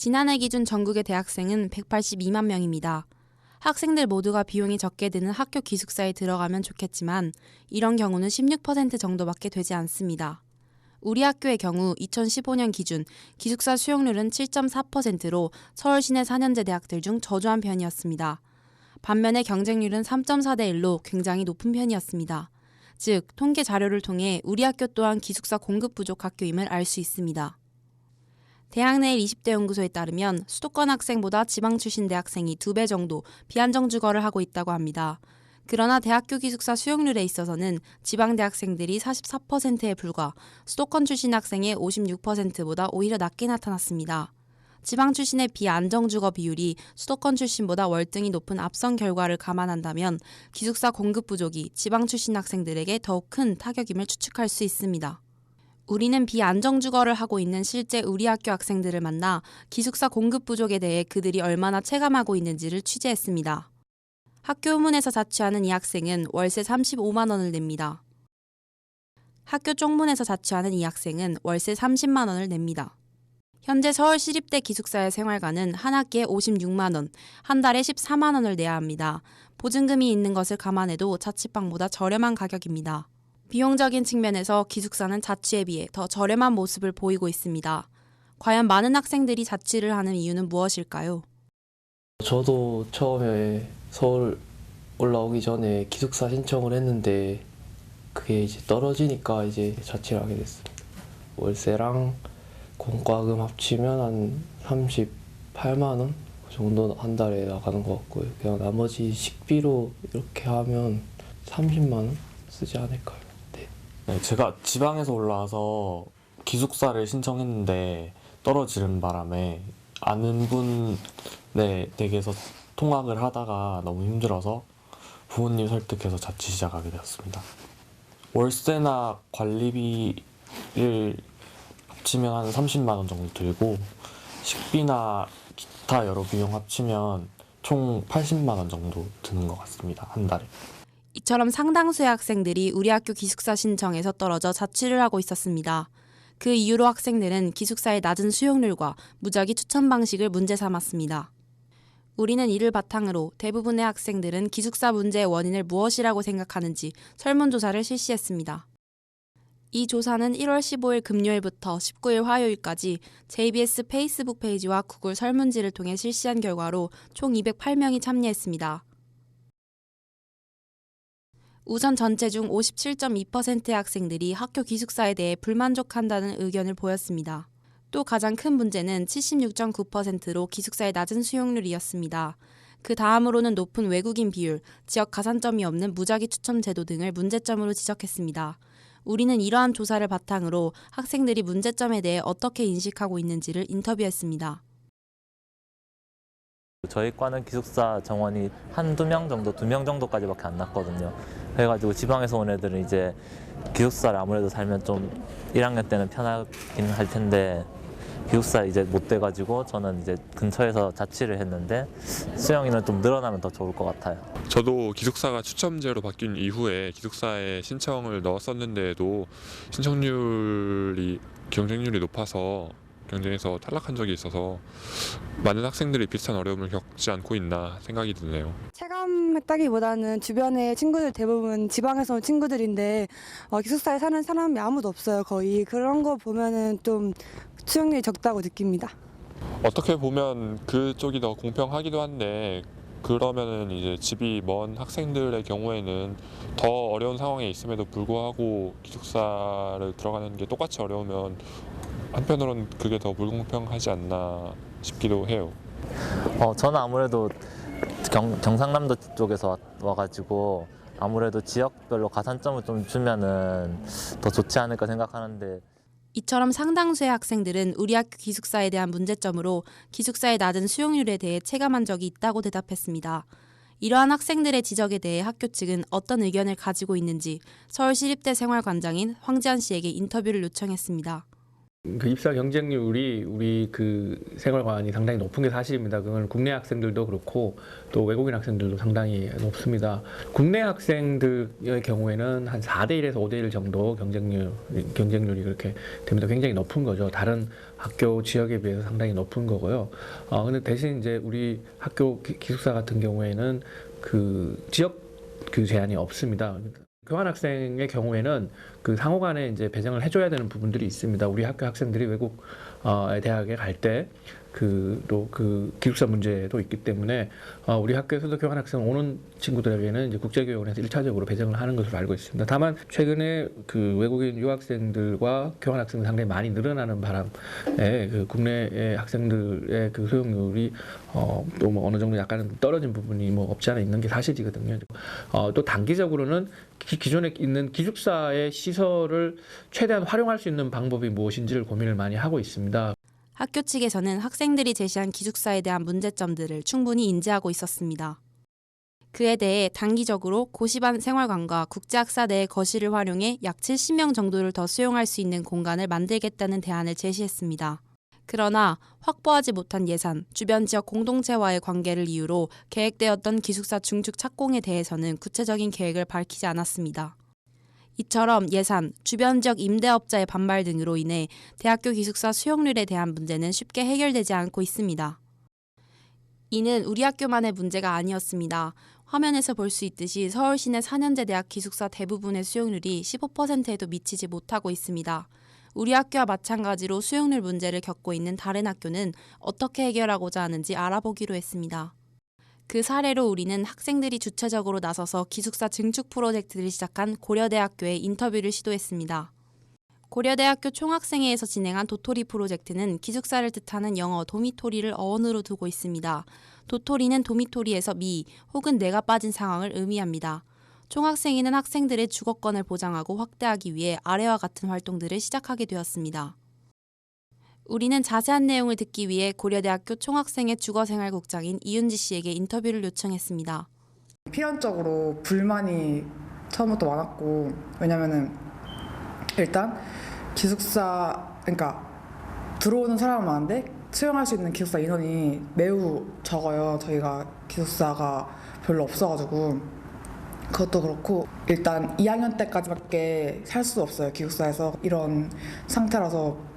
지난해 기준 전국의 대학생은 182만 명입니다. 학생들 모두가 비용이 적게 드는 학교 기숙사에 들어가면 좋겠지만 이런 경우는 16% 정도밖에 되지 않습니다. 우리 학교의 경우 2015년 기준 기숙사 수용률은 7.4%로 서울 시내 4년제 대학들 중 저조한 편이었습니다. 반면에 경쟁률은 3.4대 1로 굉장히 높은 편이었습니다. 즉, 통계 자료를 통해 우리 학교 또한 기숙사 공급 부족 학교임을 알 수 있습니다. 대학내일 20대 연구소에 따르면 수도권 학생보다 지방 출신 대학생이 2배 정도 비안정 주거를 하고 있다고 합니다. 그러나 대학교 기숙사 수용률에 있어서는 지방 대학생들이 44%에 불과 수도권 출신 학생의 56%보다 오히려 낮게 나타났습니다. 지방 출신의 비안정 주거 비율이 수도권 출신보다 월등히 높은 앞선 결과를 감안한다면 기숙사 공급 부족이 지방 출신 학생들에게 더욱 큰 타격임을 추측할 수 있습니다. 우리는 비안정주거를 하고 있는 실제 우리 학교 학생들을 만나 기숙사 공급 부족에 대해 그들이 얼마나 체감하고 있는지를 취재했습니다. 학교 후문에서 자취하는 이 학생은 월세 35만 원을 냅니다. 학교 쪽문에서 자취하는 이 학생은 월세 30만 원을 냅니다. 현재 서울시립대 기숙사의 생활가는 한 학기에 56만 원, 한 달에 14만 원을 내야 합니다. 보증금이 있는 것을 감안해도 자취방보다 저렴한 가격입니다. 비용적인 측면에서 기숙사는 자취에 비해 더 저렴한 모습을 보이고 있습니다. 과연 많은 학생들이 자취를 하는 이유는 무엇일까요? 저도 처음에 서울 올라오기 전에 기숙사 신청을 했는데 그게 이제 떨어지니까 이제 자취를 하게 됐습니다. 월세랑 공과금 합치면 한 38만 원 정도 한 달에 나가는 것 같고요. 그냥 나머지 식비로 이렇게 하면 30만 원 쓰지 않을까요? 네, 제가 지방에서 올라와서 기숙사를 신청했는데 떨어지는 바람에 아는 분의 댁에서 통학을 하다가 너무 힘들어서 부모님 설득해서 자취 시작하게 되었습니다. 월세나 관리비를 합치면 한 30만 원 정도 들고 식비나 기타 여러 비용 합치면 총 80만 원 정도 드는 것 같습니다. 한 달에. 이처럼 상당수의 학생들이 우리 학교 기숙사 신청에서 떨어져 자취를 하고 있었습니다. 그 이유로 학생들은 기숙사의 낮은 수용률과 무작위 추천 방식을 문제 삼았습니다. 우리는 이를 바탕으로 대부분의 학생들은 기숙사 문제의 원인을 무엇이라고 생각하는지 설문조사를 실시했습니다. 이 조사는 1월 15일 금요일부터 19일 화요일까지 JBS 페이스북 페이지와 구글 설문지를 통해 실시한 결과로 총 208명이 참여했습니다. 우선 전체 중 57.2%의 학생들이 학교 기숙사에 대해 불만족한다는 의견을 보였습니다. 또 가장 큰 문제는 76.9%로 기숙사의 낮은 수용률이었습니다. 그 다음으로는 높은 외국인 비율, 지역 가산점이 없는 무작위 추첨 제도 등을 문제점으로 지적했습니다. 우리는 이러한 조사를 바탕으로 학생들이 문제점에 대해 어떻게 인식하고 있는지를 인터뷰했습니다. 저희 과는 기숙사 정원이 한두 명 정도, 2명 정도까지밖에 안 났거든요. 그래가지고 지방에서 온 애들은 이제 기숙사를 아무래도 살면 좀 1학년 때는 편하긴 할 텐데 기숙사 이제 못 돼가지고 저는 이제 근처에서 자취를 했는데 수영이는 좀 늘어나면 더 좋을 것 같아요. 저도 기숙사가 추첨제로 바뀐 이후에 기숙사에 신청을 넣었었는데도 경쟁률이 높아서 경쟁에서 탈락한 적이 있어서 많은 학생들이 비슷한 어려움을 겪지 않고 있나 생각이 드네요. 체감했다기보다는 주변에 친구들 대부분 지방에서 온 친구들인데 기숙사에 사는 사람이 아무도 없어요. 거의 그런 거 보면은 좀 수용률이 적다고 느낍니다. 어떻게 보면 그쪽이 더 공평하기도 한데 그러면은 이제 집이 먼 학생들의 경우에는 더 어려운 상황에 있음에도 불구하고 기숙사를 들어가는 게 똑같이 어려우면 한편으로는 그게 더 불공평하지 않나 싶기도 해요. 저는 아무래도 경상남도 쪽에서 와가지고 아무래도 지역별로 가산점을 좀 주면은 더 좋지 않을까 생각하는데 이처럼 상당수의 학생들은 우리 학교 기숙사에 대한 문제점으로 기숙사의 낮은 수용률에 대해 체감한 적이 있다고 대답했습니다. 이러한 학생들의 지적에 대해 학교 측은 어떤 의견을 가지고 있는지 서울시립대 생활관장인 황지한 씨에게 인터뷰를 요청했습니다. 그 입사 경쟁률이 우리 그 생활관이 상당히 높은 게 사실입니다. 그건 국내 학생들도 그렇고 또 외국인 학생들도 상당히 높습니다. 국내 학생들의 경우에는 한 4대 1에서 5대 1 정도 경쟁률이 그렇게 됩니다. 굉장히 높은 거죠. 다른 학교 지역에 비해서 상당히 높은 거고요. 근데 대신 이제 우리 학교 기숙사 같은 경우에는 그 지역 그 제한이 없습니다. 교환학생의 경우에는 그 상호간에 이제 배정을 해줘야 되는 부분들이 있습니다. 우리 학교 학생들이 외국 대학에 갈 때 또 그 기숙사 문제도 있기 때문에 우리 학교에서도 교환학생 오는 친구들에게는 이제 국제교육원에서 1차적으로 배정을 하는 것으로 알고 있습니다. 다만 최근에 그 외국인 유학생들과 교환학생이 상당히 많이 늘어나는 바람에 그 국내 학생들의 그 수용률이 또 뭐 어느 정도 약간은 떨어진 부분이 뭐 없지 않아 있는 게 사실이거든요. 또 단기적으로는 기존에 있는 기숙사의 시설을 최대한 활용할 수 있는 방법이 무엇인지를 고민을 많이 하고 있습니다. 학교 측에서는 학생들이 제시한 기숙사에 대한 문제점들을 충분히 인지하고 있었습니다. 그에 대해 단기적으로 고시반 생활관과 국제학사 내의 거실을 활용해 약 70명 정도를 더 수용할 수 있는 공간을 만들겠다는 대안을 제시했습니다. 그러나 확보하지 못한 예산, 주변 지역 공동체와의 관계를 이유로 계획되었던 기숙사 중축 착공에 대해서는 구체적인 계획을 밝히지 않았습니다. 이처럼 예산, 주변 지역 임대업자의 반발 등으로 인해 대학교 기숙사 수용률에 대한 문제는 쉽게 해결되지 않고 있습니다. 이는 우리 학교만의 문제가 아니었습니다. 화면에서 볼 수 있듯이 서울시내 4년제 대학 기숙사 대부분의 수용률이 15%에도 미치지 못하고 있습니다. 우리 학교와 마찬가지로 수용률 문제를 겪고 있는 다른 학교는 어떻게 해결하고자 하는지 알아보기로 했습니다. 그 사례로 우리는 학생들이 주체적으로 나서서 기숙사 증축 프로젝트를 시작한 고려대학교에 인터뷰를 시도했습니다. 고려대학교 총학생회에서 진행한 도토리 프로젝트는 기숙사를 뜻하는 영어 도미토리를 어원으로 두고 있습니다. 도토리는 도미토리에서 미 혹은 내가 빠진 상황을 의미합니다. 총학생회는 학생들의 주거권을 보장하고 확대하기 위해 아래와 같은 활동들을 시작하게 되었습니다. 우리는 자세한 내용을 듣기 위해 고려대학교 총학생회 주거생활국장인 이윤지 씨에게 인터뷰를 요청했습니다. 필연적으로 불만이 처음부터 많았고, 왜냐면은 일단 기숙사, 그러니까 들어오는 사람은 많은데 수용할 수 있는 기숙사 인원이 매우 적어요. 저희가 기숙사가 별로 없어가지고. 그것도 그렇고 일단 2학년 때까지밖에 살 수 없어요. 기숙사에서 이런 상태라서.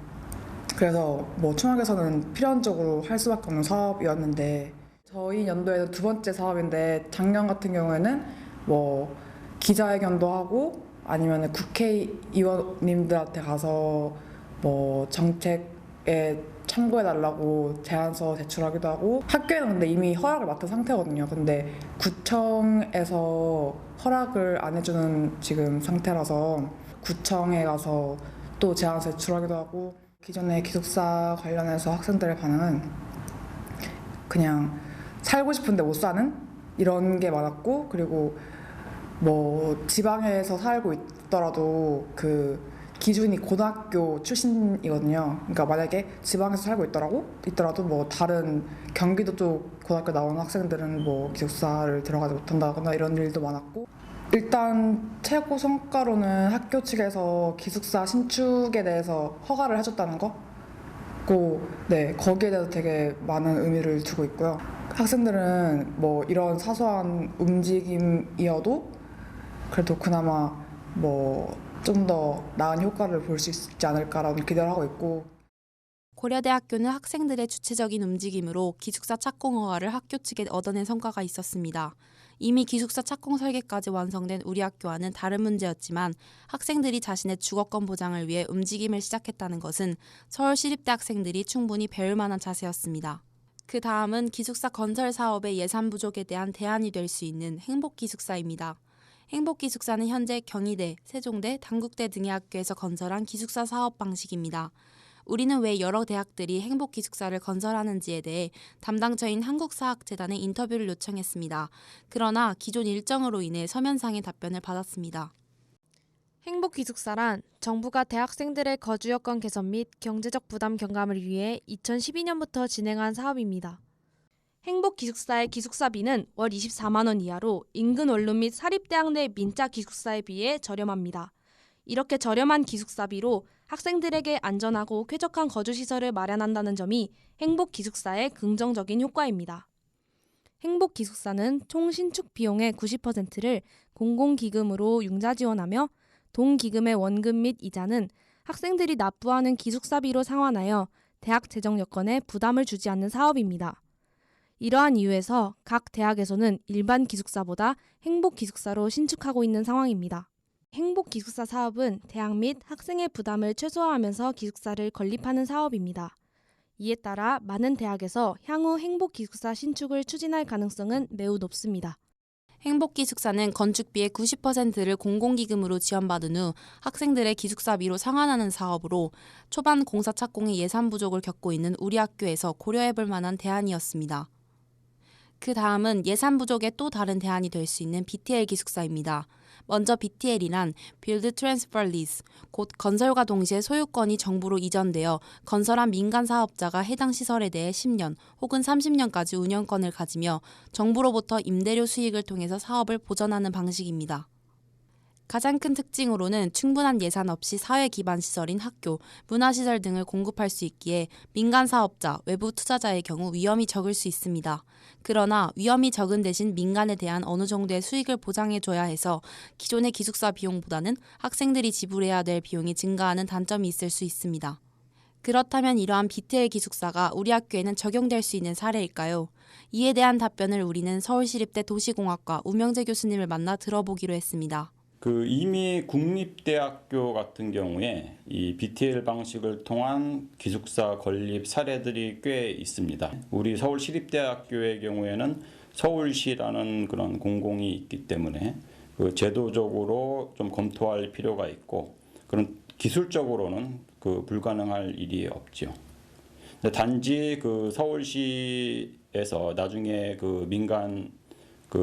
그래서 뭐 총학에서는 필연적으로 할 수밖에 없는 사업이었는데, 저희 연도에는 두 번째 사업인데 작년 같은 경우에는 뭐 기자회견도 하고 아니면 국회의원님들한테 가서 뭐 정책에 참고해달라고 제안서 제출하기도 하고, 학교에는 근데 이미 허락을 맡은 상태거든요. 근데 구청에서 허락을 안 해주는 지금 상태라서 구청에 가서 또 제안서 제출하기도 하고, 기존의 기숙사 관련해서 학생들의 반응은 그냥 살고 싶은데 못 사는 이런 게 많았고, 그리고 뭐 지방에서 살고 있더라도 그 기준이 고등학교 출신이거든요. 그러니까 만약에 지방에서 살고 있더라도 뭐 다른 경기도 쪽 고등학교 나오는 학생들은 뭐 기숙사를 들어가지 못한다거나 이런 일도 많았고, 일단 최고 성과로는 학교 측에서 기숙사 신축에 대해서 허가를 해줬다는 거고, 네, 거기에 대해서 되게 많은 의미를 두고 있고요. 학생들은 뭐 이런 사소한 움직임이어도 그래도 그나마 뭐 좀 더 나은 효과를 볼 수 있지 않을까라는 기대를 하고 있고, 고려대학교는 학생들의 주체적인 움직임으로 기숙사 착공 허가를 학교 측에 얻어낸 성과가 있었습니다. 이미 기숙사 착공 설계까지 완성된 우리 학교와는 다른 문제였지만 학생들이 자신의 주거권 보장을 위해 움직임을 시작했다는 것은 서울시립대 학생들이 충분히 배울 만한 자세였습니다. 그 다음은 기숙사 건설 사업의 예산 부족에 대한 대안이 될 수 있는 행복기숙사입니다. 행복기숙사는 현재 경희대, 세종대, 단국대 등의 학교에서 건설한 기숙사 사업 방식입니다. 우리는 왜 여러 대학들이 행복기숙사를 건설하는지에 대해 담당처인 한국사학재단에 인터뷰를 요청했습니다. 그러나 기존 일정으로 인해 서면상의 답변을 받았습니다. 행복기숙사란 정부가 대학생들의 거주 여건 개선 및 경제적 부담 경감을 위해 2012년부터 진행한 사업입니다. 행복기숙사의 기숙사비는 월 24만 원 이하로 인근 원룸 및 사립대학 내 민자 기숙사에 비해 저렴합니다. 이렇게 저렴한 기숙사비로 학생들에게 안전하고 쾌적한 거주시설을 마련한다는 점이 행복기숙사의 긍정적인 효과입니다. 행복기숙사는 총 신축 비용의 90%를 공공기금으로 융자 지원하며 동기금의 원금 및 이자는 학생들이 납부하는 기숙사비로 상환하여 대학 재정 여건에 부담을 주지 않는 사업입니다. 이러한 이유에서 각 대학에서는 일반 기숙사보다 행복기숙사로 신축하고 있는 상황입니다. 행복기숙사 사업은 대학 및 학생의 부담을 최소화하면서 기숙사를 건립하는 사업입니다. 이에 따라 많은 대학에서 향후 행복기숙사 신축을 추진할 가능성은 매우 높습니다. 행복기숙사는 건축비의 90%를 공공기금으로 지원받은 후 학생들의 기숙사비로 상환하는 사업으로 초반 공사 착공의 예산 부족을 겪고 있는 우리 학교에서 고려해볼 만한 대안이었습니다. 그 다음은 예산 부족의 또 다른 대안이 될 수 있는 BTL 기숙사입니다. 먼저 BTL이란 Build Transfer Lease, 곧 건설과 동시에 소유권이 정부로 이전되어 건설한 민간 사업자가 해당 시설에 대해 10년 혹은 30년까지 운영권을 가지며 정부로부터 임대료 수익을 통해서 사업을 보전하는 방식입니다. 가장 큰 특징으로는 충분한 예산 없이 사회 기반 시설인 학교, 문화시설 등을 공급할 수 있기에 민간 사업자, 외부 투자자의 경우 위험이 적을 수 있습니다. 그러나 위험이 적은 대신 민간에 대한 어느 정도의 수익을 보장해줘야 해서 기존의 기숙사 비용보다는 학생들이 지불해야 될 비용이 증가하는 단점이 있을 수 있습니다. 그렇다면 이러한 BTL 기숙사가 우리 학교에는 적용될 수 있는 사례일까요? 이에 대한 답변을 우리는 서울시립대 도시공학과 우명재 교수님을 만나 들어보기로 했습니다. 이미 국립대학교 같은 경우에 이 BTL 방식을 통한 기숙사 건립 사례들이 꽤 있습니다. 우리 서울시립대학교의 경우에는 서울시라는 그런 공공이 있기 때문에 제도적으로 좀 검토할 필요가 있고, 그런 기술적으로는 불가능할 일이 없죠. 단지 서울시에서 나중에 민간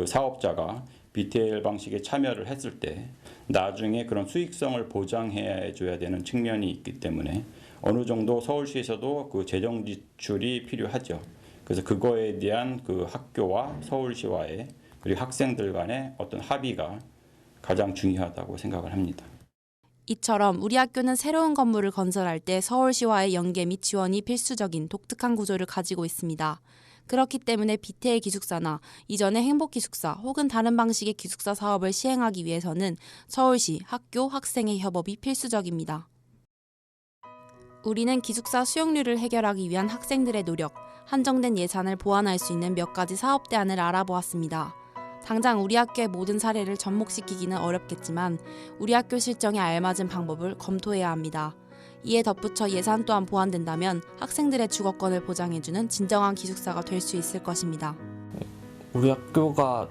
사업자가 BTL 방식에 참여를 했을 때 나중에 그런 수익성을 보장해 줘야 되는 측면이 있기 때문에 어느 정도 서울시에서도 재정 지출이 필요하죠. 그래서 그거에 대한 학교와 서울시와의 그리고 학생들 간의 어떤 합의가 가장 중요하다고 생각을 합니다. 이처럼 우리 학교는 새로운 건물을 건설할 때 서울시와의 연계 및 지원이 필수적인 독특한 구조를 가지고 있습니다. 그렇기 때문에 BTL 기숙사나 이전의 행복기숙사 혹은 다른 방식의 기숙사 사업을 시행하기 위해서는 서울시, 학교, 학생의 협업이 필수적입니다. 우리는 기숙사 수용률을 해결하기 위한 학생들의 노력, 한정된 예산을 보완할 수 있는 몇 가지 사업 대안을 알아보았습니다. 당장 우리 학교의 모든 사례를 접목시키기는 어렵겠지만 우리 학교 실정에 알맞은 방법을 검토해야 합니다. 이에 덧붙여 예산 또한 보완된다면 학생들의 주거권을 보장해주는 진정한 기숙사가 될 수 있을 것입니다. 우리 학교가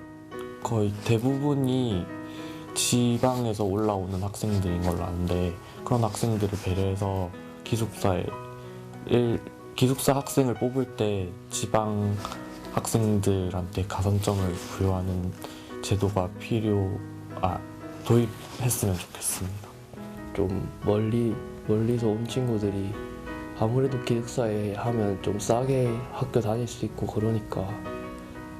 거의 대부분이 지방에서 올라오는 학생들인 걸로 아는데, 그런 학생들을 배려해서 기숙사 학생을 뽑을 때 지방 학생들한테 가산점을 부여하는 제도가 도입했으면 좋겠습니다. 좀 멀리서 온 친구들이 아무래도 기숙사에 하면 좀 싸게 학교 다닐 수 있고 그러니까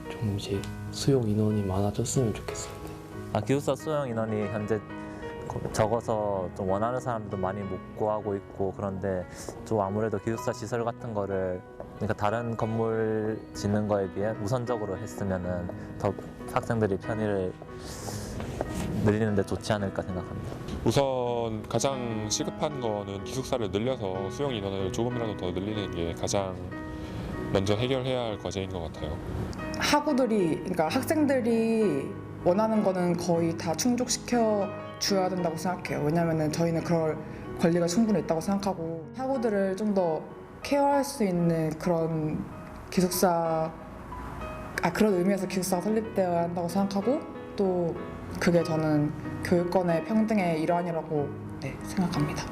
좀 이제 수용 인원이 많아졌으면 좋겠습니다. 기숙사 수용 인원이 현재 적어서 좀 원하는 사람도 많이 못 구하고 있고, 그런데 좀 아무래도 기숙사 시설 같은 거를 그러니까 다른 건물 짓는 거에 비해 우선적으로 했으면은 더 학생들이 편의를 늘리는 데 좋지 않을까 생각합니다. 우선 가장 시급한 거는 기숙사를 늘려서 수용 인원을 조금이라도 더 늘리는 게 가장 먼저 해결해야 할 과제인 것 같아요. 그러니까 학생들이 원하는 거는 거의 다 충족시켜 줘야 된다고 생각해요. 왜냐면은 저희는 그럴 권리가 충분히 있다고 생각하고, 학우들을 좀 더 케어할 수 있는 그런 그런 의미에서 기숙사가 설립되어야 한다고 생각하고, 또 그게 저는 교육권의 평등의 일환이라고 생각합니다.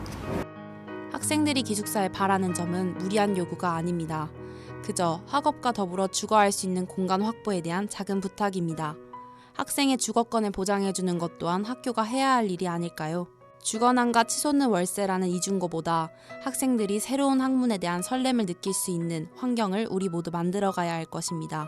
학생들이 기숙사에 바라는 점은 무리한 요구가 아닙니다. 그저 학업과 더불어 주거할 수 있는 공간 확보에 대한 작은 부탁입니다. 학생의 주거권을 보장해주는 것 또한 학교가 해야 할 일이 아닐까요? 주거난과 치솟는 월세라는 이중고보다 학생들이 새로운 학문에 대한 설렘을 느낄 수 있는 환경을 우리 모두 만들어가야 할 것입니다.